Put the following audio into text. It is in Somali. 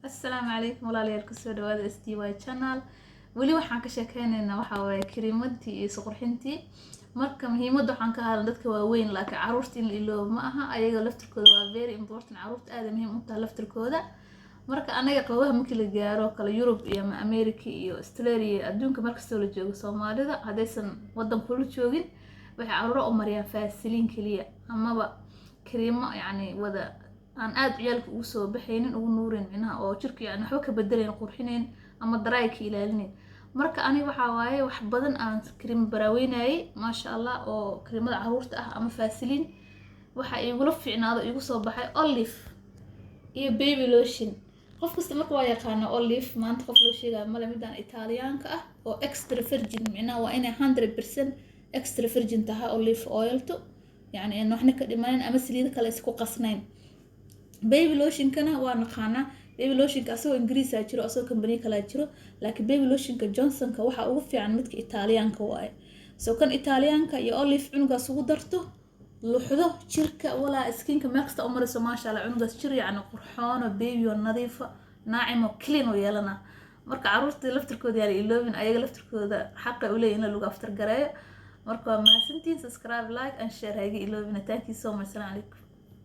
السلام عليكم walaalyaal kusoo dhawaada STY channel wali waxaan ka sheekeynaynaa waxa waaye kiriimadii iyo suqurxintii marka muhiimadda waxaan ka hadalnaa dadka waaweyn laakiin caruurta in la iloobo ma aha ayaga laftirkooda waa very important caruurta aad muhiim u tahay laftirkooda marka anaga qabaha markii la gaaro kala Europe iyo America iyo Australia adduunka markasta la joogo Soomaalida hadaysan wadan kula joogin waxay caruur u mariyaan faasiliin kaliya amaba kiriimo yani wada aan aad ciyalka ugu soo baxaynin ugu nuurin minaha oo jirka yani waxba ka bedeleen qurxineen ama daraayka ilaalinin marka aniga waxa waaye wax badan aan kiriim baraaweynay ma sha Allah oo kiriimada caruurta ah ama faasiliin waxa igu la fiicnaado igu soo baxay olive iyo baby lotion qof kasta marka waa yaqaan olive maanta qof loo sheegay mala midaan Italiaanka ah oo extra virgin minaha waa inay 100% extra virgin tahay olive oil to yani in waxna ka dhimayn ama saliid kale isku qasnayn baby lotion kana waa naqaana baby lotion ka asoo Ingiriis ah jiro asoo company kala jiro laakiin baby lotion ka Johnson ka waxa ugu fiican midka Italiaanka waaye soo kan Italiaanka iyo olive cunugaas ugu darto luxdo jirka wala skinka markasta u mariso ma sha Allah cunugaas jir yani qurxoon oo baby oo nadiif naacimo clean oo yeelana marka caruurta laftirkooda yaali iloobin ayaga laftirkooda xaq u leeyahay in lagu aftar gareeyo marka ma santiin subscribe like and share hayga iloobin thank you so much. Assalamu alaykum.